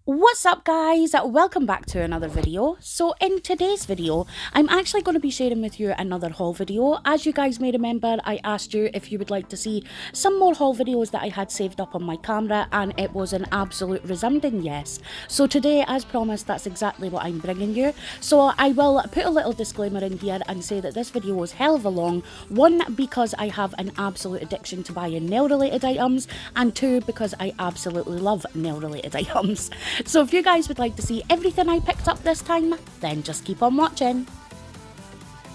What's up guys, welcome back to another video. So in today's video, I'm actually going to be sharing with you another haul video. As you guys may remember, I asked you if you would like to see some more haul videos that I had saved up on my camera, and it was an absolute resounding yes. So today, as promised, that's exactly what I'm bringing you. So I will put a little disclaimer in here and say that this video is hell of a long. One, because I have an absolute addiction to buying nail related items, and two, because I absolutely love nail related items. So if you guys would like to see everything I picked up this time, then just keep on watching.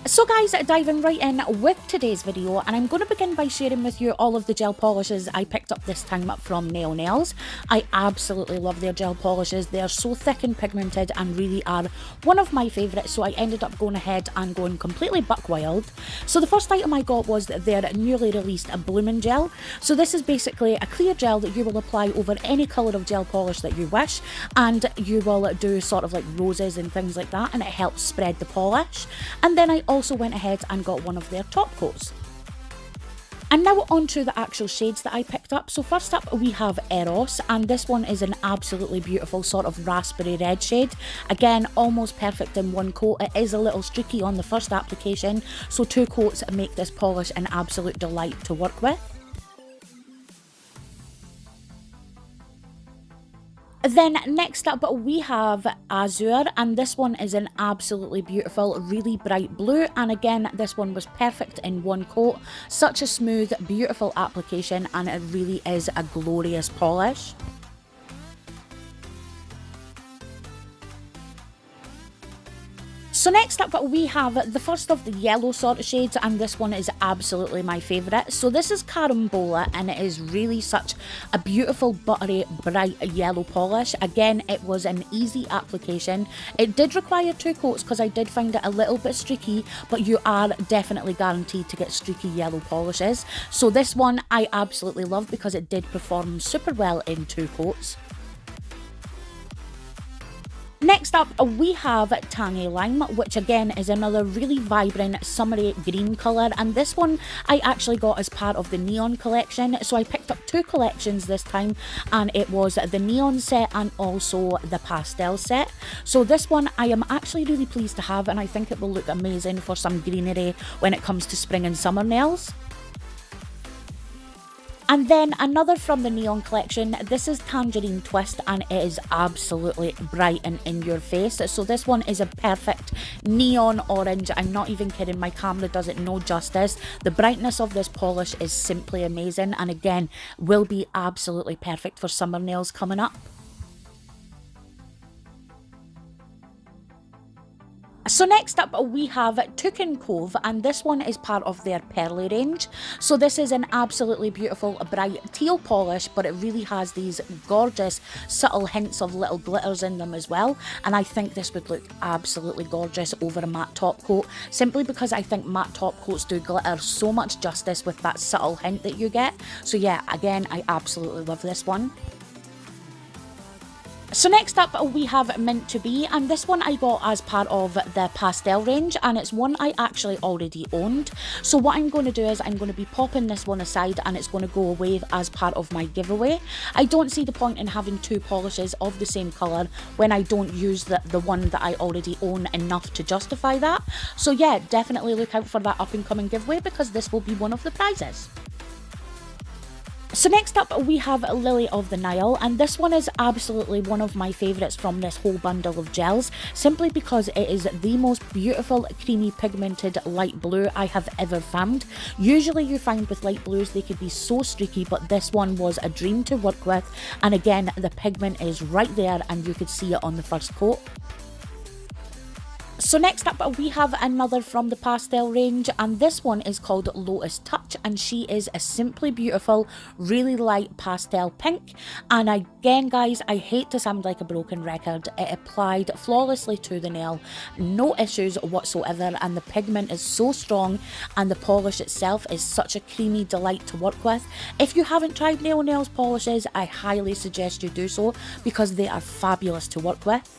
So guys, diving right in with today's video, and I'm going to begin by sharing with you all of the gel polishes I picked up this time from Naio Nails. I absolutely love their gel polishes. They are so thick and pigmented and really are one of my favourites, so I ended up going ahead and going completely buck wild. So the first item I got was their newly released blooming gel. So this is basically a clear gel that you will apply over any colour of gel polish that you wish, and you will do sort of like roses and things like that, and it helps spread the polish. And then I also went ahead and got one of their top coats. And now on to the actual shades that I picked up. So first up we have Eros, and this one is an absolutely beautiful sort of raspberry red shade. Again, almost perfect in one coat. It is a little streaky on the first application, so two coats make this polish an absolute delight to work with. Then next up we have Azure, and this one is an absolutely beautiful, really bright blue, and again this one was perfect in one coat. Such a smooth, beautiful application, and it really is a glorious polish. So next up we have the first of the yellow sort of shades, and this one is absolutely my favourite. So this is Carambola, and it is really such a beautiful buttery bright yellow polish. Again, it was an easy application. It did require two coats because I did find it a little bit streaky, but you are definitely guaranteed to get streaky yellow polishes. So this one I absolutely love because it did perform super well in two coats. Next up we have Tangy Lime, which again is another really vibrant summery green colour, and this one I actually got as part of the neon collection. So I picked up two collections this time, and it was the neon set and also the pastel set. So this one I am actually really pleased to have, and I think it will look amazing for some greenery when it comes to spring and summer nails. And then another from the neon collection, this is Tangerine Twist, and it is absolutely bright and in your face. So this one is a perfect neon orange. I'm not even kidding, my camera does it no justice. The brightness of this polish is simply amazing, and again will be absolutely perfect for summer nails coming up. So next up we have Toucan Cove, and this one is part of their Pearly range. So this is an absolutely beautiful bright teal polish, but it really has these gorgeous subtle hints of little glitters in them as well, and I think this would look absolutely gorgeous over a matte top coat, simply because I think matte top coats do glitter so much justice with that subtle hint that you get. So yeah, again I absolutely love this one. So next up we have Meant to Be, and this one I got as part of the pastel range, and it's one I actually already owned. So what I'm going to do is I'm going to be popping this one aside, and it's going to go away as part of my giveaway. I don't see the point in having two polishes of the same colour when I don't use the one that I already own enough to justify that. So yeah, definitely look out for that up and coming giveaway, because this will be one of the prizes. So next up we have Lily of the Nile, and this one is absolutely one of my favourites from this whole bundle of gels, simply because it is the most beautiful creamy pigmented light blue I have ever found. Usually you find with light blues they could be so streaky, but this one was a dream to work with, and again the pigment is right there and you could see it on the first coat. So next up we have another from the pastel range, and this one is called Lotus Touch, and she is a simply beautiful, really light pastel pink. And again guys, I hate to sound like a broken record, it applied flawlessly to the nail, no issues whatsoever, and the pigment is so strong, and the polish itself is such a creamy delight to work with. If you haven't tried Naio Nails polishes, I highly suggest you do so, because they are fabulous to work with.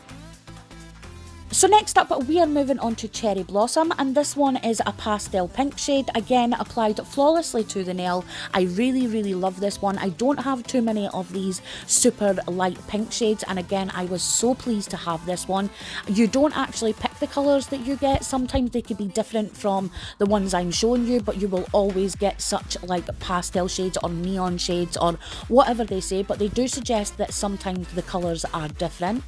So next up we are moving on to Cherry Blossom, and this one is a pastel pink shade, again applied flawlessly to the nail. I really love this one. I don't have too many of these super light pink shades, and again I was so pleased to have this one. You don't actually pick the colours that you get. Sometimes they could be different from the ones I'm showing you, but you will always get such like pastel shades or neon shades or whatever they say, but they do suggest that sometimes the colours are different.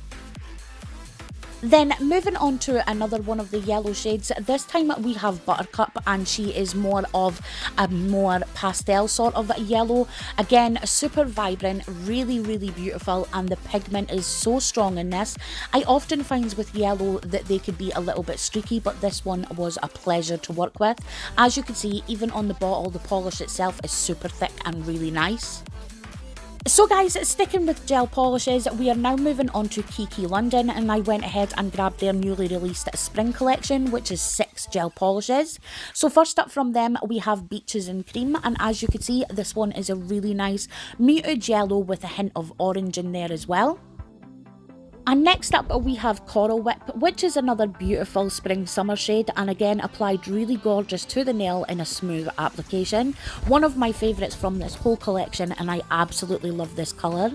Then moving on to another one of the yellow shades, this time we have Buttercup, and she is more of a more pastel sort of yellow. Again, super vibrant, really beautiful, and the pigment is so strong in this. I often find with yellow that they could be a little bit streaky, but this one was a pleasure to work with. As you can see, even on the bottle, the polish itself is super thick and really nice. So guys, sticking with gel polishes, we are now moving on to Kiki London, and I went ahead and grabbed their newly released spring collection, which is 6 gel polishes. So first up from them we have Beaches and Cream, and as you can see, this one is a really nice muted yellow with a hint of orange in there as well. And next up we have Coral Whip, which is another beautiful spring summer shade, and again applied really gorgeous to the nail in a smooth application. One of my favourites from this whole collection, and I absolutely love this colour.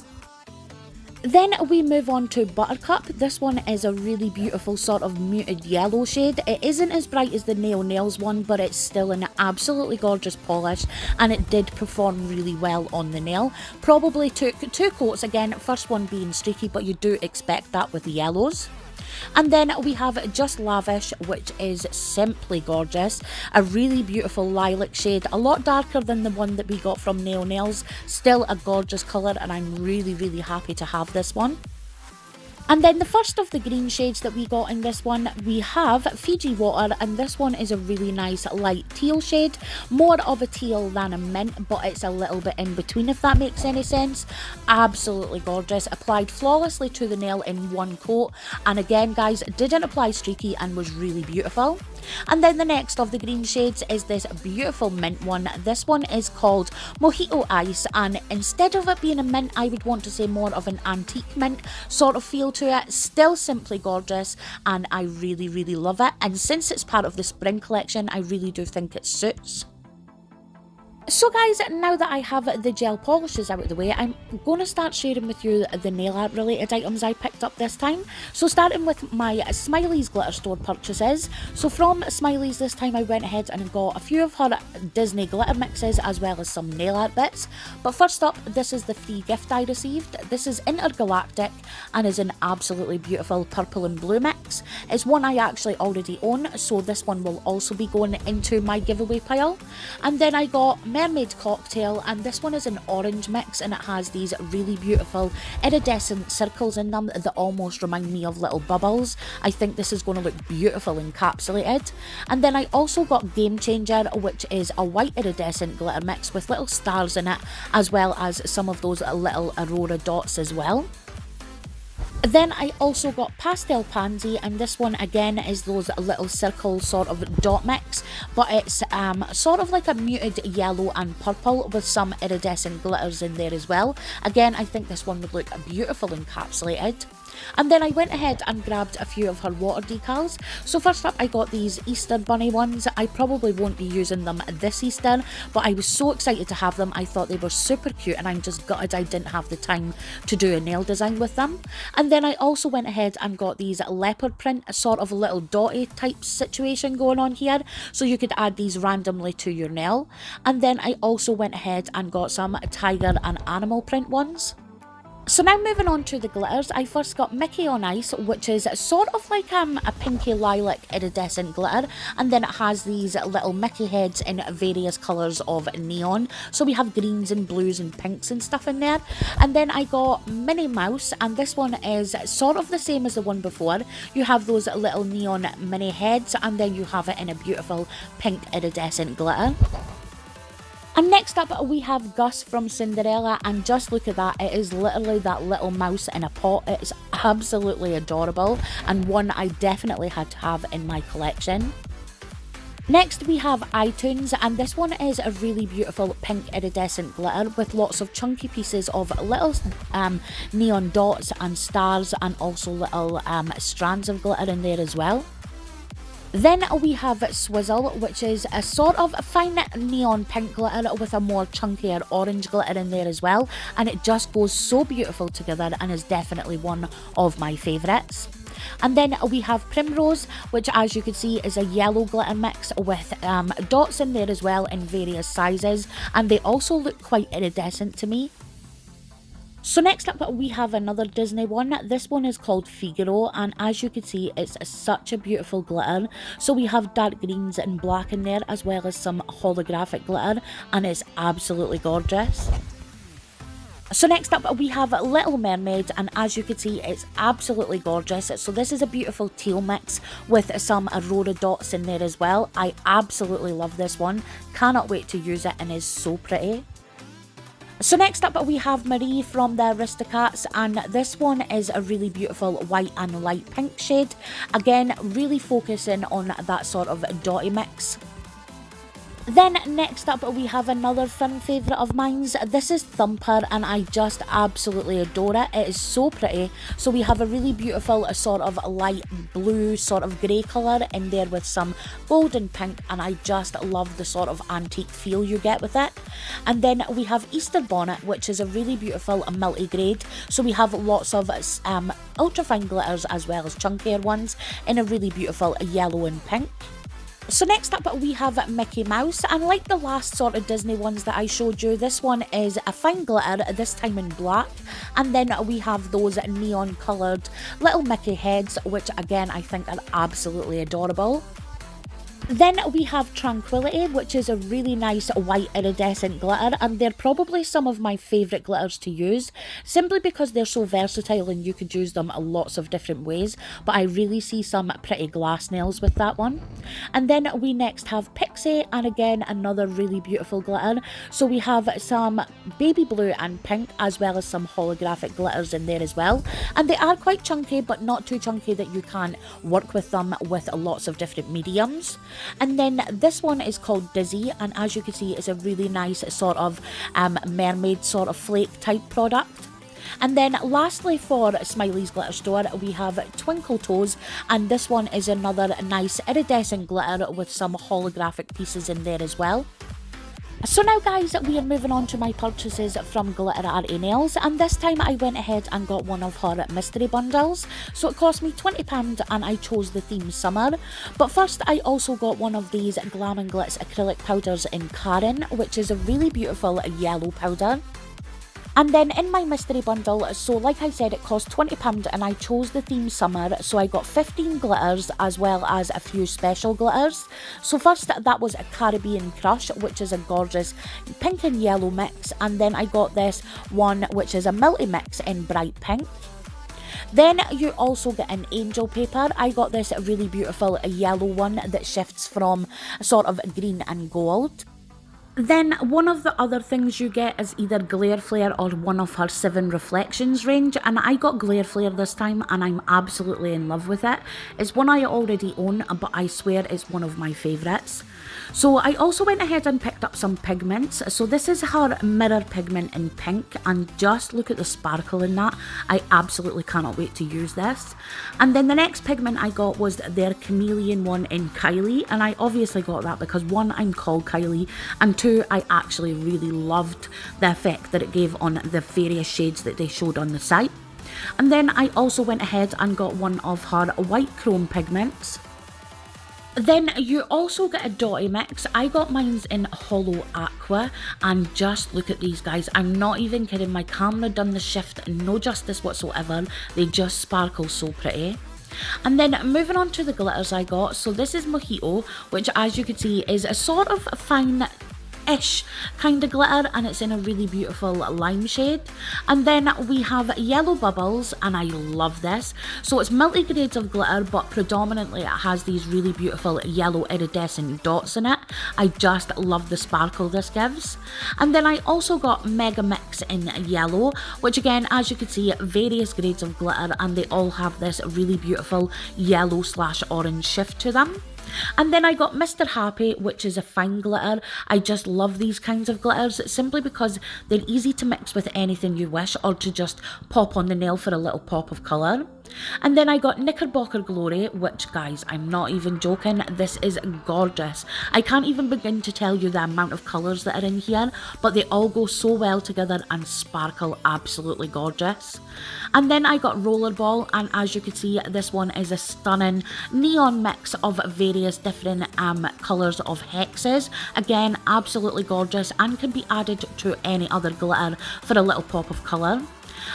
Then we move on to Buttercup. This one is a really beautiful sort of muted yellow shade. It isn't as bright as the Naio Nails one, but it's still an absolutely gorgeous polish, and it did perform really well on the nail. Probably took 2 coats again, first one being streaky, but you do expect that with the yellows. And then we have Just Lavish, which is simply gorgeous. A really beautiful lilac shade, a lot darker than the one that we got from Naio Nails. Still a gorgeous colour, and I'm really happy to have this one. And then the first of the green shades that we got in this one, we have Fiji Water, and this one is a really nice light teal shade. More of a teal than a mint, but it's a little bit in between, if that makes any sense. Absolutely gorgeous. Applied flawlessly to the nail in 1 coat, and again guys, didn't apply streaky and was really beautiful. And then the next of the green shades is this beautiful mint one. This one is called Mojito Ice, and instead of it being a mint, I would want to say more of an antique mint sort of feel to it. Still simply gorgeous, and I really love it, and since it's part of the spring collection, I really do think it suits. So guys, now that I have the gel polishes out of the way, I'm going to start sharing with you the nail art related items I picked up this time. So starting with my Smileys glitter store purchases. So from Smileys this time I went ahead and got a few of her Disney glitter mixes as well as some nail art bits. But first up, this is the free gift I received. This is Intergalactic and is an absolutely beautiful purple and blue mix. It's one I actually already own, so this one will also be going into my giveaway pile. And then I got Mermaid Cocktail, and this one is an orange mix, and it has these really beautiful iridescent circles in them that almost remind me of little bubbles. I think this is going to look beautiful encapsulated. And then I also got Game Changer, which is a white iridescent glitter mix with little stars in it, as well as some of those little aurora dots as well. Then I also got Pastel Pansy, and this one again is those little circle sort of dot mix, but it's sort of like a muted yellow and purple with some iridescent glitters in there as well. Again, I think this one would look beautiful encapsulated. And then I went ahead and grabbed a few of her water decals. So first up I got these Easter bunny ones. I probably won't be using them this Easter, but I was so excited to have them. I thought they were super cute, and I'm just gutted I didn't have the time to do a nail design with them. And then I also went ahead and got these leopard print, sort of a little dotty type situation going on here, so you could add these randomly to your nail. And then I also went ahead and got some tiger and animal print ones. So now moving on to the glitters, I first got Mickey on Ice, which is sort of like a pinky lilac iridescent glitter, and then it has these little Mickey heads in various colours of neon. So we have greens and blues and pinks and stuff in there. And then I got Minnie Mouse, and this one is sort of the same as the one before. You have those little neon Minnie heads, and then you have it in a beautiful pink iridescent glitter. And next up we have Gus from Cinderella, and just look at that, it is literally that little mouse in a pot. It's absolutely adorable, and one I definitely had to have in my collection. Next we have Itoones, and this one is a really beautiful pink iridescent glitter with lots of chunky pieces of little neon dots and stars, and also little strands of glitter in there as well. Then we have Swizzle, which is a sort of fine neon pink glitter with a more chunkier orange glitter in there as well, and it just goes so beautiful together and is definitely one of my favourites. And then we have Primrose, which as you can see is a yellow glitter mix with dots in there as well in various sizes, and they also look quite iridescent to me. So next up we have another Disney one. This one is called Figaro, and as you can see it's such a beautiful glitter. So we have dark greens and black in there as well as some holographic glitter, and it's absolutely gorgeous. So next up we have Little Mermaid, and as you can see it's absolutely gorgeous. So this is a beautiful teal mix with some aurora dots in there as well. I absolutely love this one, cannot wait to use it, and is so pretty. So next up we have Marie from the Aristocats, and this one is a really beautiful white and light pink shade, again really focusing on that sort of dotty mix. Then next up we have another fan favourite of mine. This is Thumper, and I just absolutely adore it. It is so pretty. So we have a really beautiful sort of light blue sort of grey colour in there with some golden pink, and I just love the sort of antique feel you get with it. And then we have Easter Bonnet, which is a really beautiful multi-grade. So we have lots of ultra fine glitters as well as chunkier ones in a really beautiful yellow and pink. So next up we have Mickey Mouse, and like the last sort of Disney ones that I showed you, this one is a fine glitter, this time in black, and then we have those neon coloured little Mickey heads, which again I think are absolutely adorable. Then we have Tranquility, which is a really nice white iridescent glitter, and they're probably some of my favourite glitters to use, simply because they're so versatile and you could use them lots of different ways, but I really see some pretty glass nails with that one. And then we next have Pixie, and again another really beautiful glitter. So we have some baby blue and pink as well as some holographic glitters in there as well, and they are quite chunky but not too chunky that you can't work with them with lots of different mediums. And then this one is called Dizzy, and as you can see it's a really nice sort of mermaid sort of flake type product. And then lastly for Smileys glitter store we have Twinkle Toes, and this one is another nice iridescent glitter with some holographic pieces in there as well. So now guys, we are moving on to my purchases from Glitterarty Nails, and this time I went ahead and got one of her mystery bundles. So it cost me £20 and I chose the theme summer. But first I also got one of these Glam and Glitz acrylic powders in Karen, which is a really beautiful yellow powder. And then in my mystery bundle, so like I said, it cost £20 and I chose the theme summer, so I got 15 glitters as well as a few special glitters. So first that was a Caribbean Crush, which is a gorgeous pink and yellow mix, and then I got this one which is a multi-mix in bright pink. Then you also get an angel paper. I got this really beautiful yellow one that shifts from sort of green and gold. Then one of the other things you get is either Glare Flare or one of her 7 Reflections range, and I got Glare Flare this time and I'm absolutely in love with it. It's one I already own, but I swear it's one of my favourites. So I also went ahead and picked up some pigments. So this is her mirror pigment in pink, and just look at the sparkle in that. I absolutely cannot wait to use this. And then the next pigment I got was their chameleon one in Kylie, and I obviously got that because 1, I'm called Kylie, and 2, I actually really loved the effect that it gave on the various shades that they showed on the site. And then I also went ahead and got one of her white chrome pigments. Then you also get a dotty mix. I got mine in Hollow Aqua, and just look at these guys. I'm not even kidding, my camera done the shift no justice whatsoever. They just sparkle so pretty. And then moving on to the glitters I got, so this is Mojito, which as you can see is a sort of fine-ish kind of glitter, and it's in a really beautiful lime shade. And then we have Yellow Bubbles, and I love this. So it's multi-grades of glitter, but predominantly it has these really beautiful yellow iridescent dots in it. I just love the sparkle this gives. And then I also got Mega Mix in yellow, which again, as you can see, various grades of glitter, and they all have this really beautiful yellow/orange shift to them. And then I got Mr. Happy, which is a fine glitter. I just love these kinds of glitters simply because they're easy to mix with anything you wish or to just pop on the nail for a little pop of colour. And then I got Knickerbocker Glory, which, guys, I'm not even joking, this is gorgeous. I can't even begin to tell you the amount of colours that are in here, but they all go so well together and sparkle absolutely gorgeous. And then I got Rollerball, and as you can see, this one is a stunning neon mix of various different colours of hexes. Again, absolutely gorgeous and can be added to any other glitter for a little pop of colour.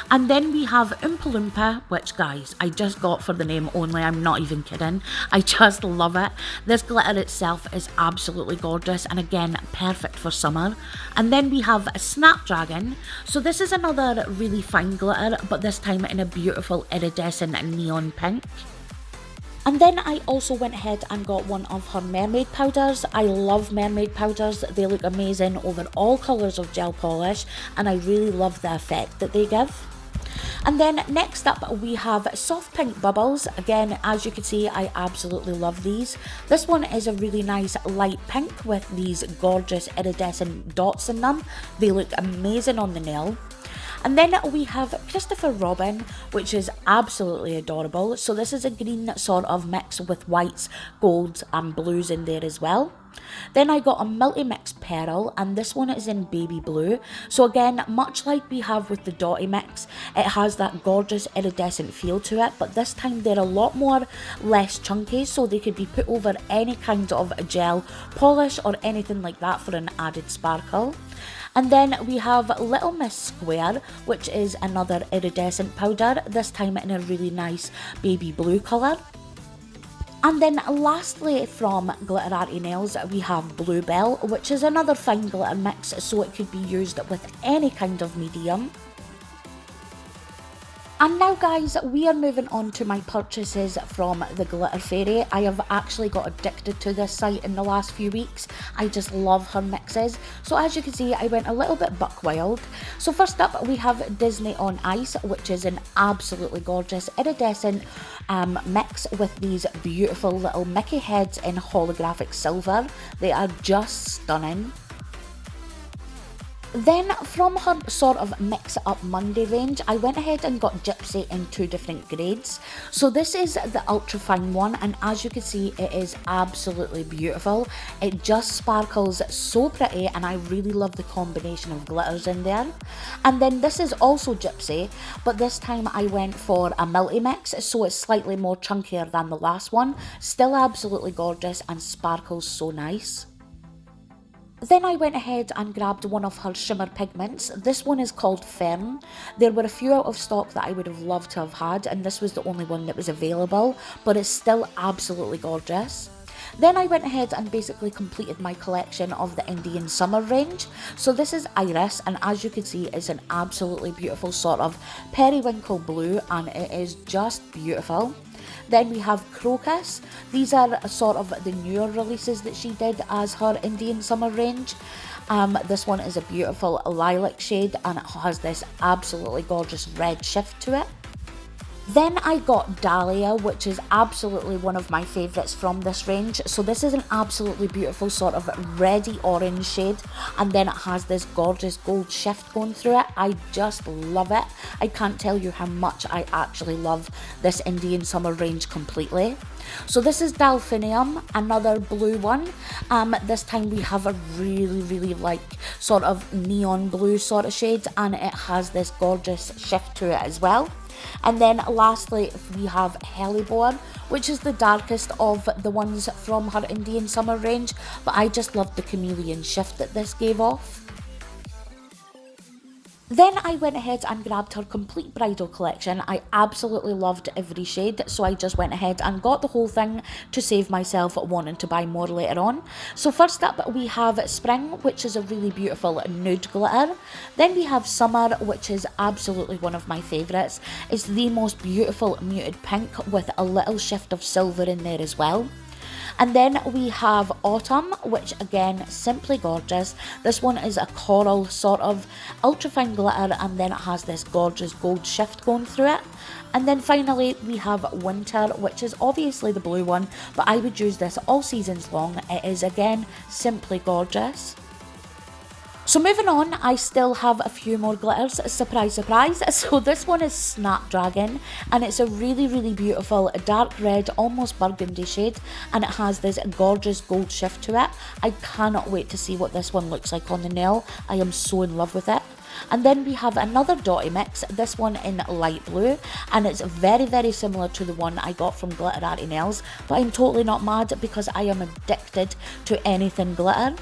And then we have Oompa Loompa, which, guys, I just got for the name only, I'm not even kidding. I just love it. This glitter itself is absolutely gorgeous and again, perfect for summer. And then we have Snapdragon. So this is another really fine glitter, but this time in a beautiful iridescent neon pink. And then I also went ahead and got one of her mermaid powders. I love mermaid powders, they look amazing over all colours of gel polish and I really love the effect that they give. And then next up we have Soft Pink Bubbles. Again, as you can see, I absolutely love these. This one is a really nice light pink with these gorgeous iridescent dots in them. They look amazing on the nail. And then we have Christopher Robin, which is absolutely adorable. So this is a green sort of mix with whites, golds and blues in there as well. Then I got a multi-mix pearl, and this one is in baby blue. So again, much like we have with the dotty mix, it has that gorgeous iridescent feel to it, but this time they're a lot more less chunky, so they could be put over any kind of gel polish or anything like that for an added sparkle. And then we have Little Miss Square, which is another iridescent powder, this time in a really nice baby blue colour. And then lastly from Glitterarty Nails we have Bluebell, which is another fine glitter mix, so it could be used with any kind of medium. And now guys, we are moving on to my purchases from the Glitter Fairy. I have actually got addicted to this site in the last few weeks. I just love her mixes. So as you can see, I went a little bit buck wild. So first up we have Disney on Ice, which is an absolutely gorgeous iridescent mix with these beautiful little Mickey heads in holographic silver. They are just stunning. Then from her sort of Mix Up Monday range, I went ahead and got Gypsy in two different grades. So this is the ultra fine one, and as you can see, it is absolutely beautiful. It just sparkles so pretty, and I really love the combination of glitters in there. And then this is also Gypsy, but this time I went for a multi-mix, so it's slightly more chunkier than the last one. Still absolutely gorgeous and sparkles so nice. Then I went ahead and grabbed one of her shimmer pigments. This one is called Fern. There were a few out of stock that I would have loved to have had, and this was the only one that was available, but it's still absolutely gorgeous. Then I went ahead and basically completed my collection of the Indian Summer range. So this is Iris, and as you can see, it's an absolutely beautiful sort of periwinkle blue, and it is just beautiful. Then we have Crocus. These are sort of the newer releases that she did as her Indian Summer range. This one is a beautiful lilac shade, and it has this absolutely gorgeous red shift to it. Then I got Dahlia, which is absolutely one of my favourites from this range. So this is an absolutely beautiful sort of reddy orange shade, and then it has this gorgeous gold shift going through it. I just love it. I can't tell you how much I actually love this Indian Summer range completely. So this is Delphinium, another blue one. This time we have a really like sort of neon blue sort of shade, and it has this gorgeous shift to it as well. And then lastly we have Hellebore, which is the darkest of the ones from her Indian Summer range, but I just loved the chameleon shift that this gave off. Then I went ahead and grabbed her complete bridal collection. I absolutely loved every shade, so I just went ahead and got the whole thing to save myself wanting to buy more later on. So first up we have Spring, which is a really beautiful nude glitter. Then we have Summer, which is absolutely one of my favourites. It's the most beautiful muted pink with a little shift of silver in there as well. And then we have Autumn, which again, simply gorgeous. This one is a coral sort of ultra fine glitter, and then it has this gorgeous gold shift going through it. And then finally we have Winter, which is obviously the blue one, but I would use this all seasons long. It is again simply gorgeous. So moving on, I still have a few more glitters, surprise surprise. So this one is Snapdragon, and it's a really beautiful dark red, almost burgundy shade, and it has this gorgeous gold shift to it. I cannot wait to see what this one looks like on the nail. I am so in love with it. And then we have another dotty mix, this one in light blue, and it's very similar to the one I got from Glitterarty Nails, but I'm totally not mad because I am addicted to anything glitter.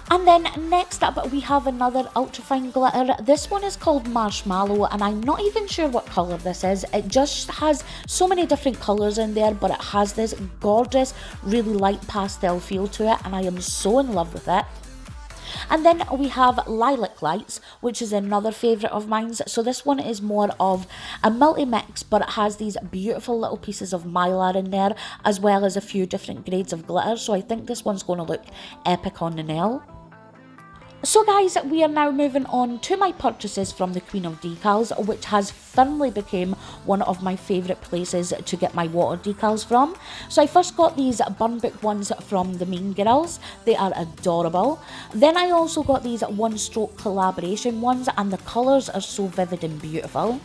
And then next up we have another ultra fine glitter. This one is called Marshmallow, and I'm not even sure what colour this is. It just has so many different colours in there, but it has this gorgeous, really light pastel feel to it, and I am so in love with it. And then we have Lilac Lights, which is another favourite of mine. So this one is more of a multi-mix, but it has these beautiful little pieces of mylar in there, as well as a few different grades of glitter. So I think this one's going to look epic on the nail. So guys, we are now moving on to my purchases from the Queen of Decals, which has firmly become one of my favourite places to get my water decals from. So I first got these Burn Book ones from the Mean Girls. They are adorable. Then I also got these one stroke collaboration ones, and the colours are so vivid and beautiful.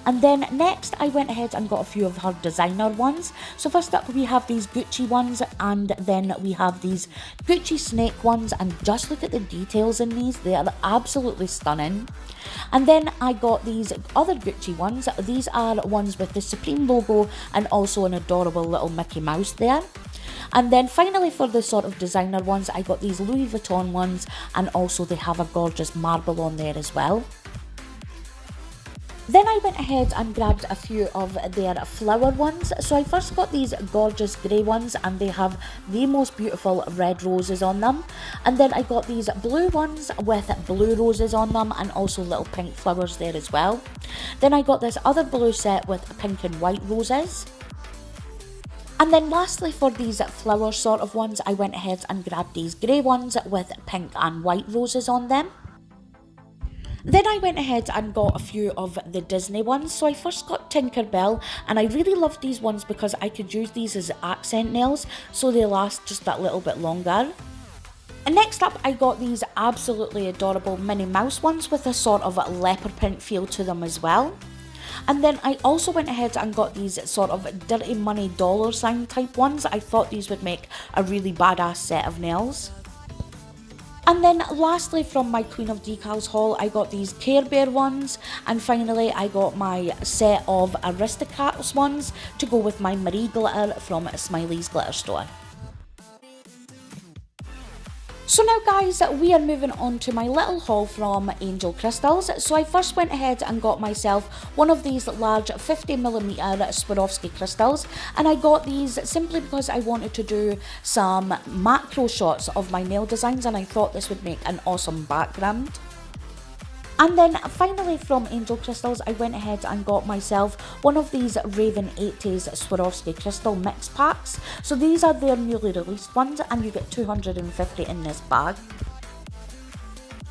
And then next I went ahead and got a few of her designer ones. So first up we have these Gucci ones, and then we have these Gucci snake ones, and just look at the details in these. They are absolutely stunning. And then I got these other Gucci ones. These are ones with the Supreme logo and also an adorable little Mickey Mouse there. And then finally for the sort of designer ones, I got these Louis Vuitton ones, and also they have a gorgeous marble on there as well. Then I went ahead and grabbed a few of their flower ones. So I first got these gorgeous grey ones, and they have the most beautiful red roses on them. And then I got these blue ones with blue roses on them, and also little pink flowers there as well. Then I got this other blue set with pink and white roses. And then lastly for these flower sort of ones, I went ahead and grabbed these grey ones with pink and white roses on them. Then I went ahead and got a few of the Disney ones. So I first got Tinkerbell, and I really loved these ones because I could use these as accent nails, so they last just that little bit longer. And next up I got these absolutely adorable Minnie Mouse ones with a sort of leopard print feel to them as well. And then I also went ahead and got these sort of dirty money dollar sign type ones. I thought these would make a really badass set of nails. And then lastly from my Queen of Decals haul, I got these Care Bear ones, and finally I got my set of Aristocrats ones to go with my Marie glitter from Smileys glitter store. So now guys, we are moving on to my little haul from Angel Crystals. So I first went ahead and got myself one of these large 50mm Swarovski crystals, and I got these simply because I wanted to do some macro shots of my nail designs, and I thought this would make an awesome background. And then finally from Angel Crystals, I went ahead and got myself one of these Raven 80s Swarovski crystal mix packs. So these are their newly released ones, and you get 250 in this bag.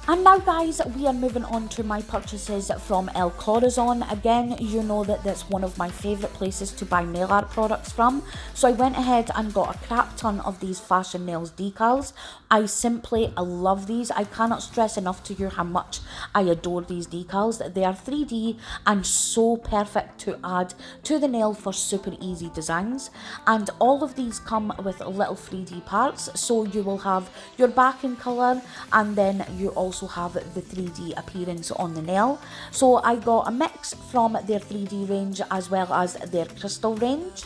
And now guys, we are moving on to my purchases from El Corazon. Again, you know that that's one of my favourite places to buy nail art products from. So I went ahead and got a crap ton of these Fashion Nails decals. I simply love these. I cannot stress enough to you how much I adore these decals. They are 3D and so perfect to add to the nail for super easy designs. And all of these come with little 3D parts. So you will have your backing colour, and then you also have the 3D appearance on the nail. So I got a mix from their 3D range as well as their crystal range.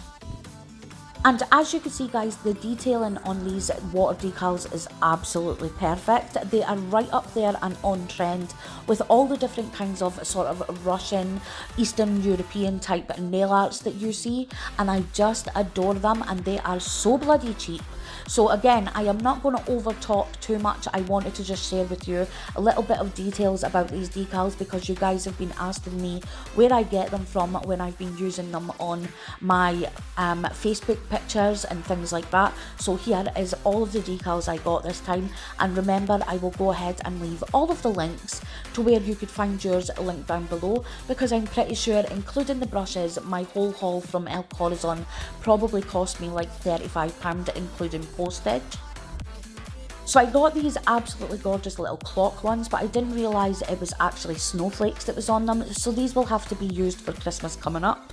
And as you can see guys, the detailing on these water decals is absolutely perfect. They are right up there and on trend with all the different kinds of sort of Russian, Eastern European type nail arts that you see, and I just adore them, and they are so bloody cheap. So again, I am not going to over talk too much. I wanted to just share with you a little bit of details about these decals because you guys have been asking me where I get them from when I've been using them on my Facebook pictures and things like that. So here is all of the decals I got this time, and remember, I will go ahead and leave all of the links to where you could find yours linked down below, because I'm pretty sure, including the brushes, my whole haul from El Corazon probably cost me like £35 including postage. So I got these absolutely gorgeous little clock ones, but I didn't realise it was actually snowflakes that was on them, so these will have to be used for Christmas coming up.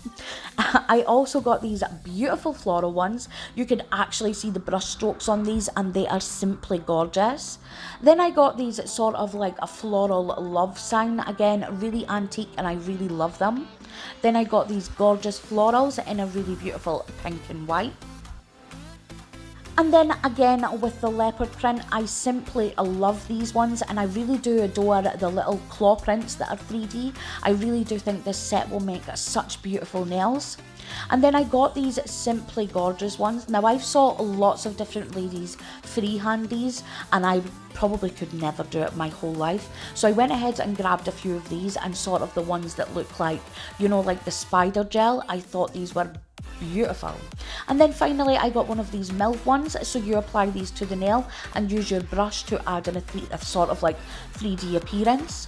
I also got these beautiful floral ones. You can actually see the brush strokes on these and they are simply gorgeous. Then I got these sort of like a floral love sign, again really antique and I really love them. Then I got these gorgeous florals in a really beautiful pink and white. And then again with the leopard print, I simply love these ones, and I really do adore the little claw prints that are 3D. I really do think this set will make such beautiful nails. And then I got these simply gorgeous ones. Now I've saw lots of different ladies freehand these, and I probably could never do it my whole life. So I went ahead and grabbed a few of these, and sort of the ones that look like, you know, like the spider gel. I thought these were beautiful. And then finally I got one of these MILF ones, so you apply these to the nail and use your brush to add in a sort of like 3D appearance.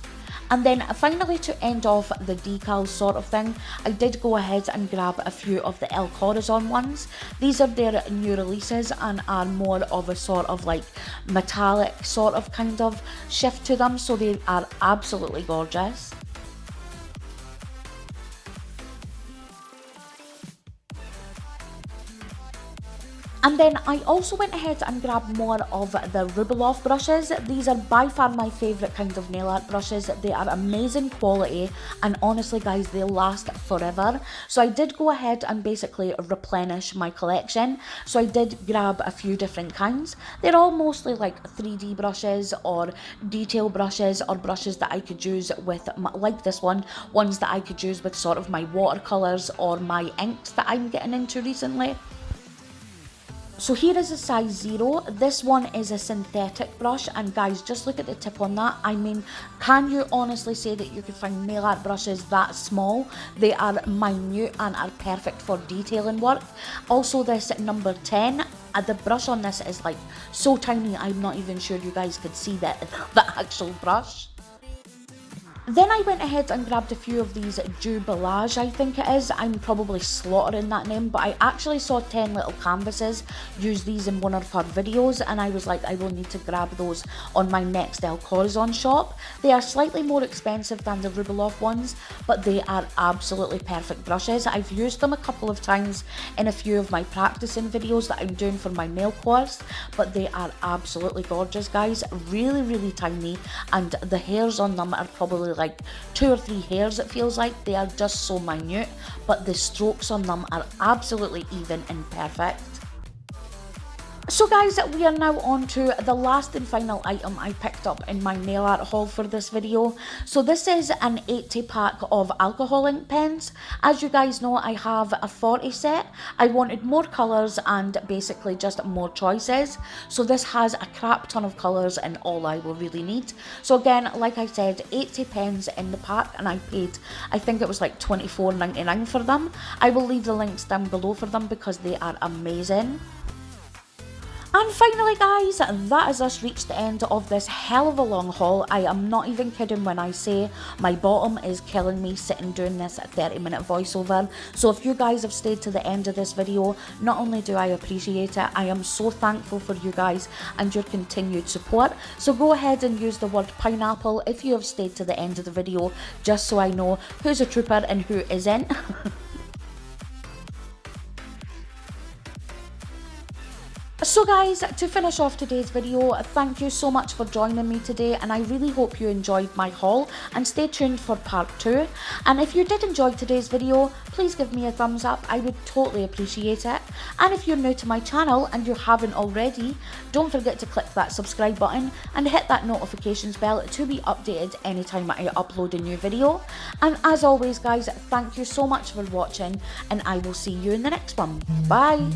And then finally, to end off the decal sort of thing, I did go ahead and grab a few of the El Corazon ones. These are their new releases and are more of a sort of like metallic sort of kind of shift to them, so they are absolutely gorgeous. And then I also went ahead and grabbed more of the Ruboloff brushes. These are by far my favourite kind of nail art brushes. They are amazing quality, and honestly guys, they last forever. So I did go ahead and basically replenish my collection. So I did grab a few different kinds. They're all mostly like 3D brushes or detail brushes, or brushes that I could use with, like this one, ones that I could use with sort of my watercolours or my inks that I'm getting into recently. So here is a size 0. This one is a synthetic brush, and guys, just look at the tip on that. I mean, can you honestly say that you could find nail art brushes that small? They are minute and are perfect for detailing work. Also this number 10, the brush on this is like so tiny, I'm not even sure you guys could see the actual brush. Then I went ahead and grabbed a few of these Jubilage, I think it is. I'm probably slaughtering that name, but I actually saw 10 little canvases use these in one of her videos, and I was like, I will need to grab those on my next El Corazon shop. They are slightly more expensive than the Ruboloff ones, but they are absolutely perfect brushes. I've used them a couple of times in a few of my practicing videos that I'm doing for my nail course, but they are absolutely gorgeous, guys. Really, really tiny, and the hairs on them are probably like 2 or 3 hairs, it feels like. They are just so minute, but the strokes on them are absolutely even and perfect. So guys, we are now on to the last and final item I picked up in my nail art haul for this video. So this is an 80 pack of alcohol ink pens. As you guys know, I have a 40 set. I wanted more colours and basically just more choices. So this has a crap ton of colours and all I will really need. So again, like I said, 80 pens in the pack, and I paid, I think it was like £24.99 for them. I will leave the links down below for them because they are amazing. And finally guys, that has us reached the end of this hell of a long haul. I am not even kidding when I say my bottom is killing me sitting doing this 30-minute voiceover. So if you guys have stayed to the end of this video, not only do I appreciate it, I am so thankful for you guys and your continued support. So go ahead and use the word pineapple if you have stayed to the end of the video, just so I know who's a trooper and who isn't. So guys, to finish off today's video, thank you so much for joining me today, and I really hope you enjoyed my haul, and stay tuned for part 2. And if you did enjoy today's video, please give me a thumbs up, I would totally appreciate it. And if you're new to my channel and you haven't already, don't forget to click that subscribe button and hit that notifications bell to be updated anytime I upload a new video. And as always guys, thank you so much for watching, and I will see you in the next one. Bye!